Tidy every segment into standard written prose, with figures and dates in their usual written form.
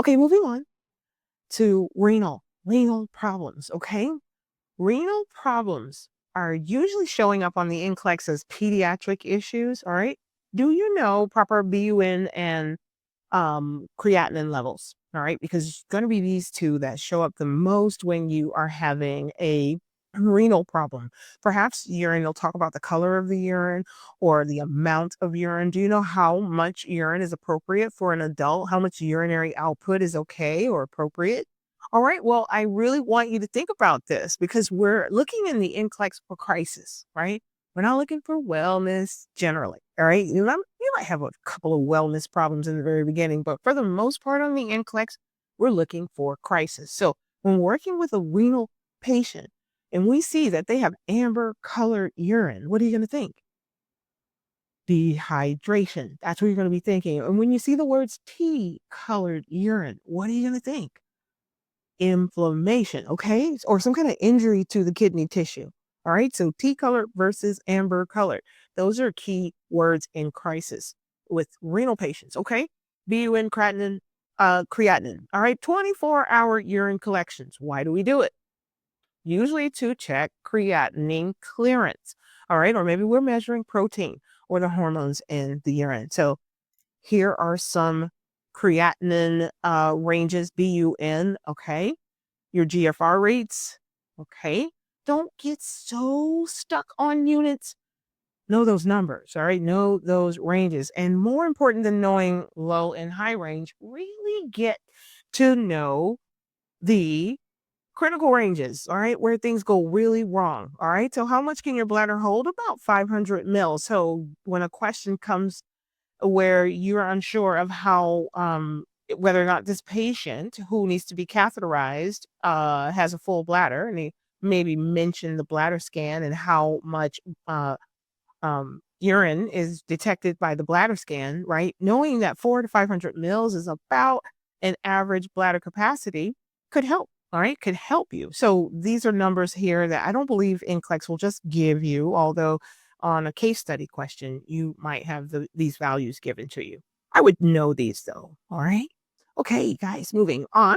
Okay, moving on to renal problems. Okay, renal problems are usually showing up on the NCLEX as pediatric issues. All right. Do you know proper BUN and creatinine levels? All right, because it's going to be these two that show up the most when you are having a renal problem. Perhaps urine, they'll talk about the color of the urine or the amount of urine. Do you know how much urine is appropriate for an adult? How much urinary output is okay or appropriate? All right, well, I really want you to think about this because we're looking in the NCLEX for crisis, right? We're not looking for wellness generally. All right. You might have a couple of wellness problems in the very beginning, but for the most part on the NCLEX, we're looking for crisis. So when working with a renal patient and we see that they have amber colored urine, what are you going to think? Dehydration. That's what you're going to be thinking. And when you see the words tea colored urine, what are you going to think? Inflammation, okay? Or some kind of injury to the kidney tissue. All right. So tea colored versus amber colored. Those are key words in crisis with renal patients. Okay. BUN, creatinine. All right. 24-hour urine collections. Why do we do it? Usually to check creatinine clearance. All right. Or maybe we're measuring protein or the hormones in the urine. So here are some creatinine ranges, BUN. Okay. Your GFR rates. Okay. Don't get so stuck on units. Know those numbers. All right. Know those ranges. And more important than knowing low and high range, really get to know the critical ranges. All right. Where things go really wrong. All right. So how much can your bladder hold? About 500 mils. So when a question comes where you're unsure of how whether or not this patient who needs to be catheterized has a full bladder, and they maybe mention the bladder scan and how much urine is detected by the bladder scan, right? Knowing that 400 to 500 mils is about an average bladder capacity could help. All right, could help you. So these are numbers here that I don't believe NCLEX will just give you, although on a case study question, you might have these values given to you. I would know these though. All right. Okay, guys, moving on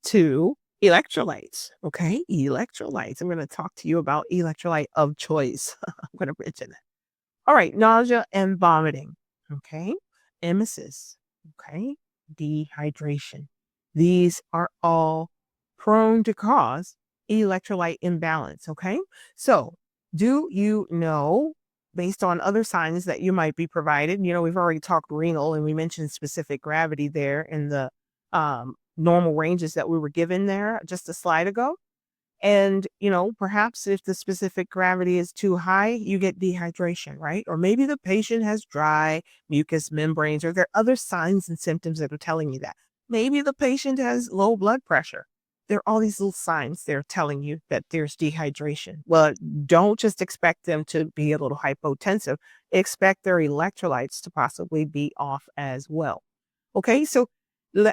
to electrolytes. Okay, electrolytes. I'm going to talk to you about electrolyte of choice. I'm going to mention it. All right, nausea and vomiting. Okay, emesis. Okay, dehydration. These are all prone to cause electrolyte imbalance. Okay, so do you know, based on other signs that you might be provided, we've already talked renal and we mentioned specific gravity there in the normal ranges that we were given there just a slide ago. And, perhaps if the specific gravity is too high, you get dehydration, right? Or maybe the patient has dry mucous membranes, or there are other signs and symptoms that are telling you that. Maybe the patient has low blood pressure. There are all these little signs they're telling you that there's dehydration. Well, don't just expect them to be a little hypotensive. Expect their electrolytes to possibly be off as well. Okay, so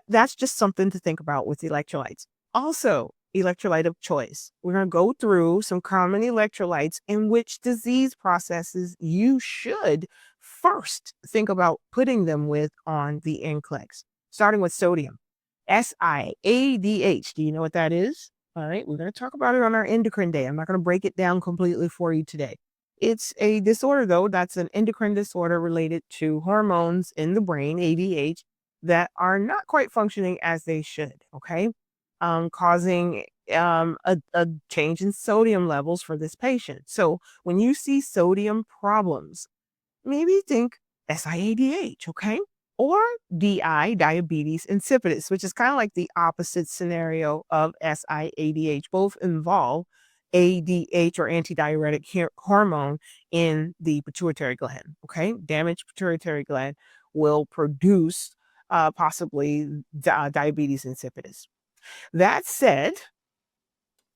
that's just something to think about with electrolytes. Also, electrolyte of choice. We're going to go through some common electrolytes and which disease processes you should first think about putting them with on the NCLEX, starting with sodium. SIADH. Do you know what that is? All right, we're going to talk about it on our endocrine day. I'm not going to break it down completely for you today. It's a disorder, though, that's an endocrine disorder related to hormones in the brain, ADH, that are not quite functioning as they should, okay? Causing a change in sodium levels for this patient. So when you see sodium problems, maybe think SIADH, okay? Or DI, diabetes insipidus, which is kind of like the opposite scenario of SIADH. Both involve ADH or antidiuretic hormone in the pituitary gland, okay? Damaged pituitary gland will produce possibly diabetes insipidus. That said,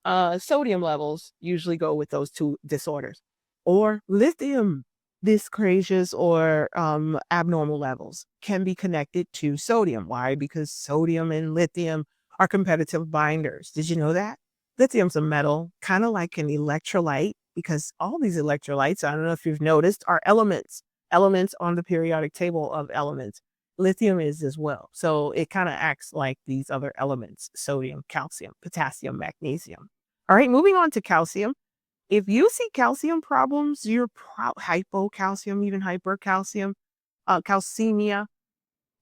sodium levels usually go with those two disorders, or lithium dyscrasias or abnormal levels can be connected to sodium. Why? Because sodium and lithium are competitive binders. Did you know that? Lithium's a metal, kind of like an electrolyte, because all these electrolytes, I don't know if you've noticed, are elements on the periodic table of elements. Lithium is as well. So it kind of acts like these other elements: sodium, calcium, potassium, magnesium. All right, moving on to calcium. If you see calcium problems, you're hypocalcium, even hypercalcium, calcemia,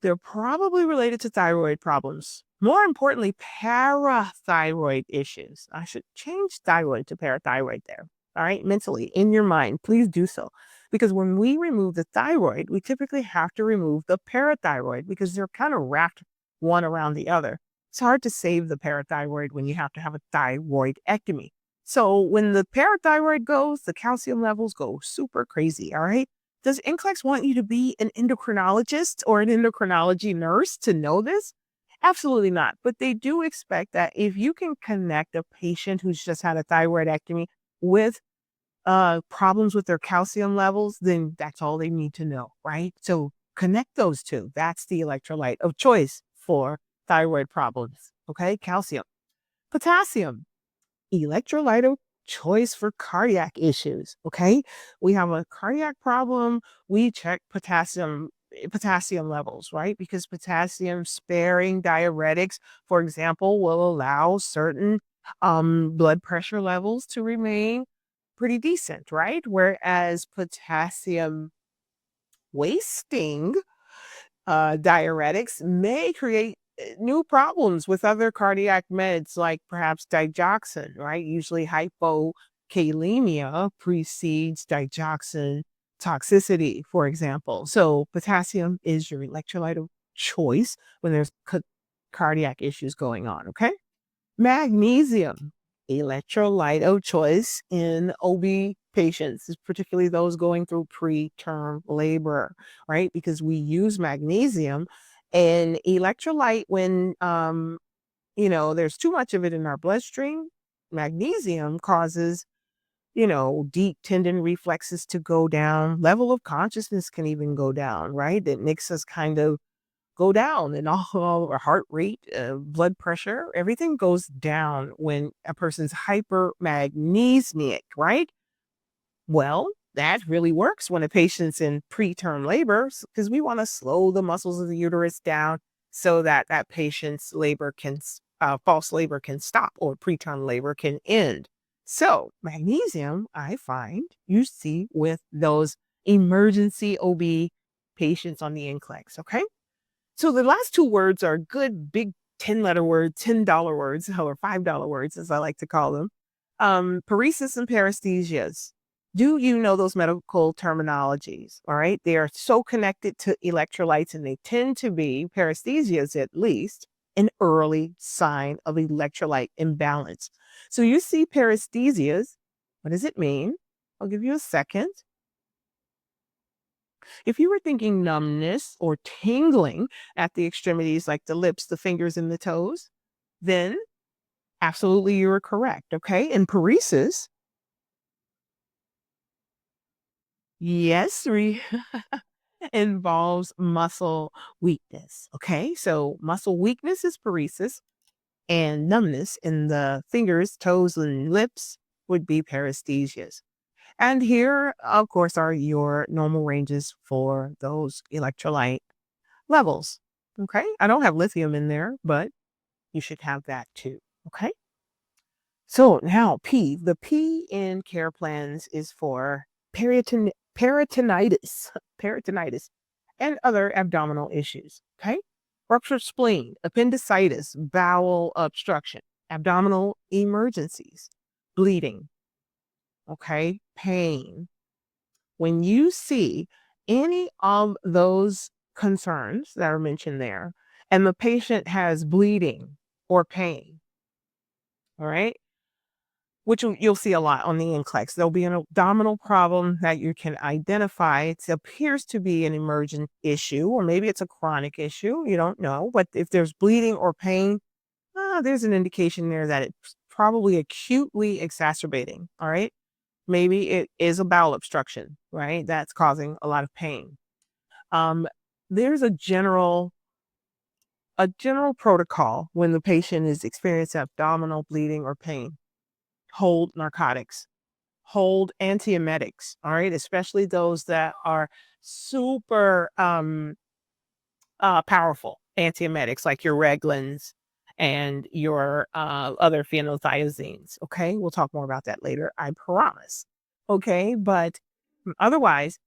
they're probably related to thyroid problems. More importantly, parathyroid issues. I should change thyroid to parathyroid there. All right, mentally, in your mind, please do so. Because when we remove the thyroid, we typically have to remove the parathyroid because they're kind of wrapped one around the other. It's hard to save the parathyroid when you have to have a thyroidectomy. So when the parathyroid goes, the calcium levels go super crazy. All right. Does NCLEX want you to be an endocrinologist or an endocrinology nurse to know this? Absolutely not. But they do expect that if you can connect a patient who's just had a thyroidectomy with problems with their calcium levels, then that's all they need to know, right? So connect those two. That's the electrolyte of choice for thyroid problems. Okay, calcium. Potassium, electrolyte of choice for cardiac issues. Okay. We have a cardiac problem. We check potassium levels, right? Because potassium sparing diuretics, for example, will allow certain blood pressure levels to remain pretty decent, right? Whereas potassium wasting diuretics may create new problems with other cardiac meds, like perhaps digoxin, right? Usually hypokalemia precedes digoxin toxicity, for example. So potassium is your electrolyte of choice when there's cardiac issues going on, okay? Magnesium, electrolyte of choice in OB patients, particularly those going through preterm labor, right? Because we use magnesium and electrolyte when there's too much of it in our bloodstream. Magnesium causes deep tendon reflexes to go down. Level of consciousness can even go down, right? It makes us kind of go down and all our heart rate, blood pressure, everything goes down when a person's hypermagnesic, right? Well, that really works when a patient's in preterm labor because we want to slow the muscles of the uterus down so that that patient's false labor can stop or preterm labor can end. So magnesium, I find you see with those emergency OB patients on the NCLEX, okay? So the last two words are good, big 10-letter words, $10 words, or $5 words, as I like to call them. Paresis and paresthesias. Do you know those medical terminologies? All right. They are so connected to electrolytes, and they tend to be, paresthesias at least, an early sign of electrolyte imbalance. So you see paresthesias. What does it mean? I'll give you a second. If you were thinking numbness or tingling at the extremities, like the lips, the fingers, and the toes, then absolutely you are correct. Okay. And paresis, yes, involves muscle weakness. Okay. So muscle weakness is paresis, and numbness in the fingers, toes, and lips would be paresthesias. And here, of course, are your normal ranges for those electrolyte levels. Okay. I don't have lithium in there, but you should have that too. Okay. So now P, the P in care plans is for peritonitis, peritonitis, and other abdominal issues. Okay. Ruptured spleen, appendicitis, bowel obstruction, abdominal emergencies, bleeding. Okay. Pain. When you see any of those concerns that are mentioned there, and the patient has bleeding or pain, all right, which you'll see a lot on the NCLEX. There'll be an abdominal problem that you can identify. It appears to be an emergent issue, or maybe it's a chronic issue. You don't know. But if there's bleeding or pain, there's an indication there that it's probably acutely exacerbating. All right. Maybe it is a bowel obstruction, right? That's causing a lot of pain. Um, there's a general protocol when the patient is experiencing abdominal bleeding or pain. Hold narcotics, hold antiemetics, all right, especially those that are super powerful antiemetics like your Reglans and your other phenothiazines. Okay, we'll talk more about that later, I promise. Okay, but otherwise,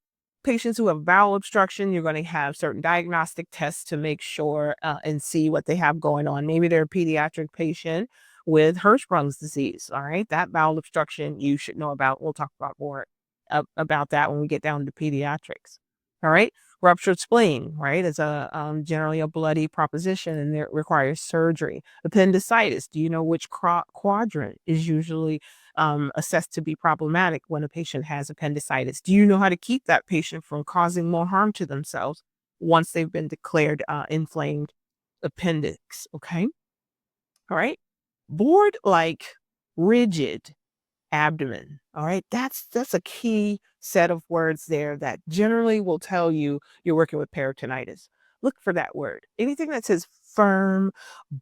patients who have bowel obstruction, you're going to have certain diagnostic tests to make sure and see what they have going on. Maybe they're a pediatric patient with Hirschsprung's disease. All right, that bowel obstruction you should know about. We'll talk about more about that when we get down to pediatrics. All right, ruptured spleen, right, is a generally a bloody proposition and it requires surgery. Appendicitis, do you know which quadrant is usually assessed to be problematic when a patient has appendicitis? Do you know how to keep that patient from causing more harm to themselves once they've been declared inflamed appendix? Okay. All right. Board like rigid abdomen. All right. That's a key set of words there that generally will tell you you're working with peritonitis. Look for that word. Anything that says firm,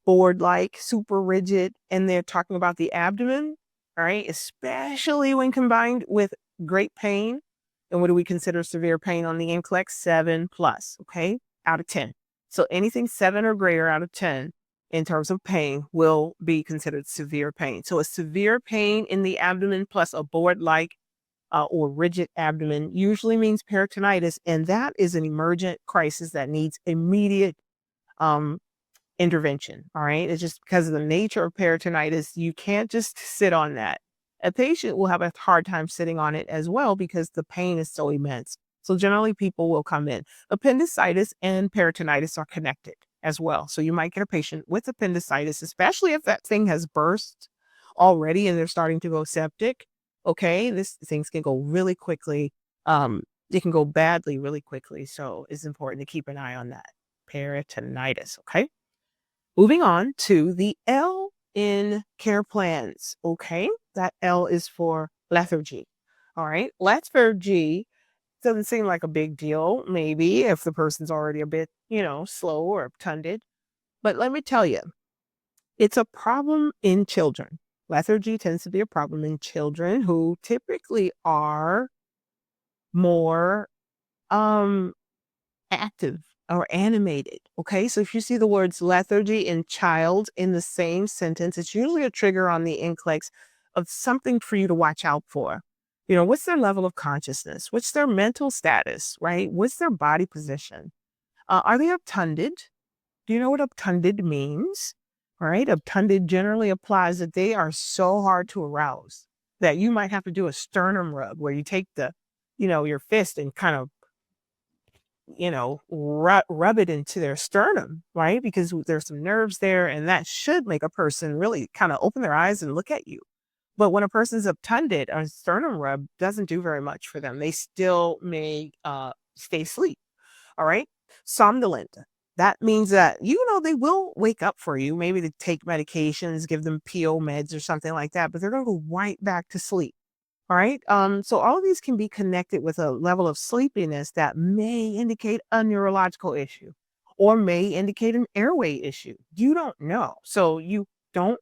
board like, super rigid, and they're talking about the abdomen, all right, especially when combined with great pain. And what do we consider severe pain on the NCLEX? 7 plus, okay, out of 10. So anything 7 or greater out of 10 in terms of pain will be considered severe pain. So a severe pain in the abdomen plus a board-like or rigid abdomen usually means peritonitis, and that is an emergent crisis that needs immediate um, intervention. All right. It's just because of the nature of peritonitis, you can't just sit on that. A patient will have a hard time sitting on it as well because the pain is so immense. So generally people will come in. Appendicitis and peritonitis are connected as well. So you might get a patient with appendicitis, especially if that thing has burst already and they're starting to go septic. Okay, this things can go really quickly. It can go badly really quickly. So it's important to keep an eye on that. Peritonitis. Okay. Moving on to the L in care plans. Okay. That L is for lethargy. All right. Lethargy doesn't seem like a big deal, maybe if the person's already a bit, slow or obtunded. But let me tell you, it's a problem in children. Lethargy tends to be a problem in children who typically are more um active or animated. Okay. So if you see the words lethargy and child in the same sentence, it's usually a trigger on the NCLEX of something for you to watch out for. What's their level of consciousness? What's their mental status, right? What's their body position? Are they obtunded? Do you know what obtunded means? All right. Obtunded generally applies that they are so hard to arouse that you might have to do a sternum rub where you take your fist and kind of rub it into their sternum, right? Because there's some nerves there, and that should make a person really kind of open their eyes and look at you. But when a person's obtunded, a sternum rub doesn't do very much for them. They still may stay asleep. All right. Somnolent. That means that, they will wake up for you. Maybe they take medications, give them PO meds or something like that, but they're going to go right back to sleep. All right. So all of these can be connected with a level of sleepiness that may indicate a neurological issue or may indicate an airway issue. You don't know. So you don't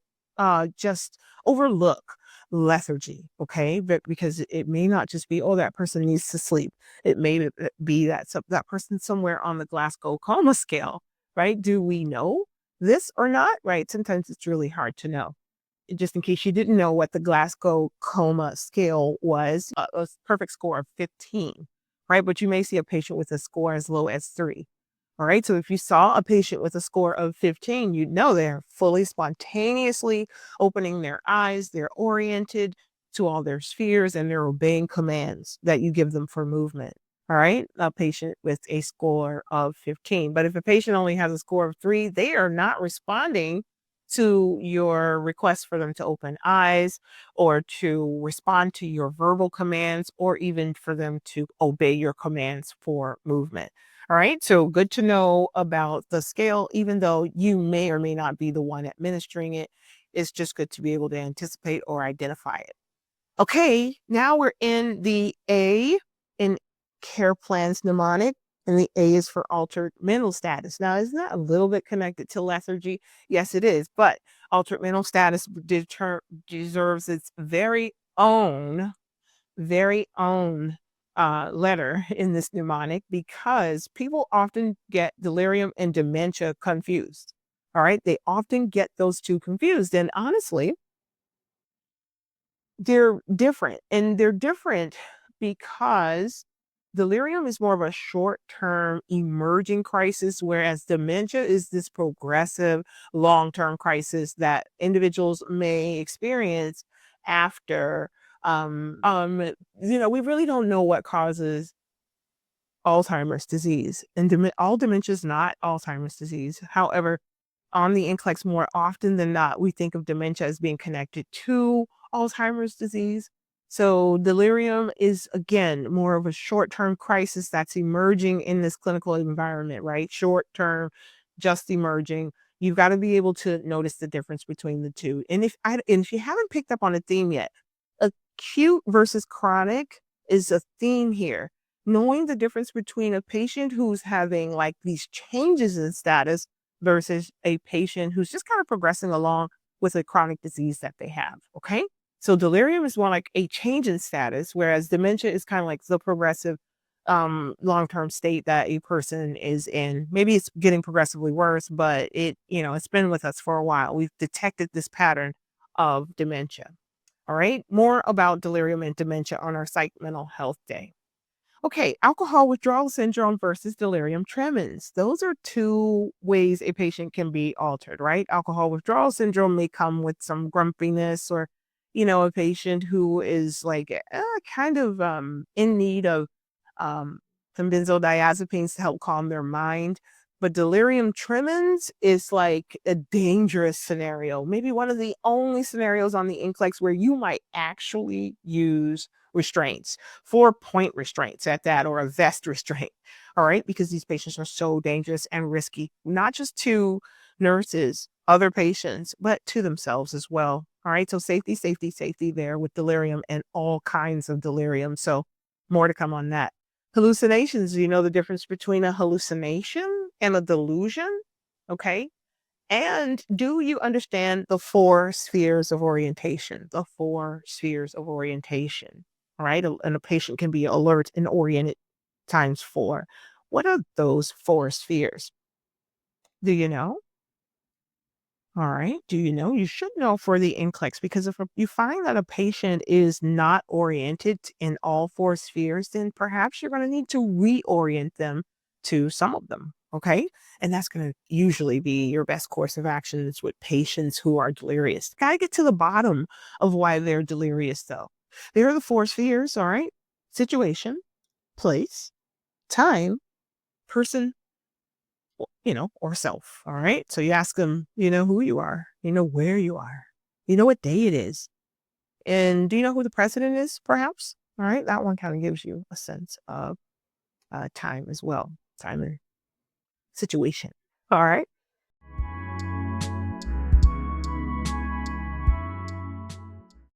just overlook lethargy. Okay. But because it may not just be, oh, that person needs to sleep. It may be that that person somewhere on the Glasgow coma scale, right? Do we know this or not? Right. Sometimes it's really hard to know. Just in case you didn't know what the Glasgow coma scale was, a perfect score of 15, right? But you may see a patient with a score as low as 3. All right. So if you saw a patient with a score of 15, you'd know they're fully spontaneously opening their eyes, they're oriented to all their spheres, and they're obeying commands that you give them for movement. All right. A patient with a score of 15. But if a patient only has a score of 3, they are not responding to your request for them to open eyes or to respond to your verbal commands or even for them to obey your commands for movement. All right. So good to know about the scale, even though you may or may not be the one administering it. It's just good to be able to anticipate or identify it. Okay. Now we're in the A in care plans mnemonic. And the A is for altered mental status. Now, isn't that a little bit connected to lethargy? Yes, it is. But altered mental status deserves its very own letter in this mnemonic because people often get delirium and dementia confused. All right. They often get those two confused. And honestly, they're different. And they're different because delirium is more of a short term emerging crisis, whereas dementia is this progressive long term crisis that individuals may experience after. We really don't know what causes Alzheimer's disease, and all dementia is not Alzheimer's disease. However, on the NCLEX, more often than not, we think of dementia as being connected to Alzheimer's disease. So delirium is, again, more of a short-term crisis that's emerging in this clinical environment, right? Short-term, just emerging. You've got to be able to notice the difference between the two. And if you haven't picked up on a theme yet, acute versus chronic is a theme here. Knowing the difference between a patient who's having like these changes in status versus a patient who's just kind of progressing along with a chronic disease that they have. Okay. So delirium is more like a change in status, whereas dementia is kind of like the progressive long-term state that a person is in. Maybe it's getting progressively worse, but it's been with us for a while. We've detected this pattern of dementia. All right. More about delirium and dementia on our Psych Mental Health Day. Okay, alcohol withdrawal syndrome versus delirium tremens. Those are two ways a patient can be altered, right? Alcohol withdrawal syndrome may come with some grumpiness or, a patient who is like kind of in need of um, some benzodiazepines to help calm their mind. But delirium tremens is like a dangerous scenario, maybe one of the only scenarios on the NCLEX where you might actually use restraints, 4-point restraints at that, or a vest restraint. All right. Because these patients are so dangerous and risky, not just to nurses, other patients, but to themselves as well. All right. So safety, safety, safety there with delirium and all kinds of delirium. So more to come on that. Hallucinations. Do you know the difference between a hallucination and a delusion? Okay. And do you understand the 4 spheres of orientation? The 4 spheres of orientation, right? And a patient can be alert and oriented times 4. What are those 4 spheres? Do you know? All right. Do you know? You should know for the NCLEX because if you find that a patient is not oriented in all 4 spheres, then perhaps you're going to need to reorient them to some of them. Okay. And that's going to usually be your best course of actions with patients who are delirious. Got to get to the bottom of why they're delirious, though. There are the 4 spheres. All right. Situation, place, time, person, or self. All right. So you ask them, who you are, where you are, what day it is. And do you know who the president is, perhaps? All right. That one kind of gives you a sense of time as well, time and situation. All right.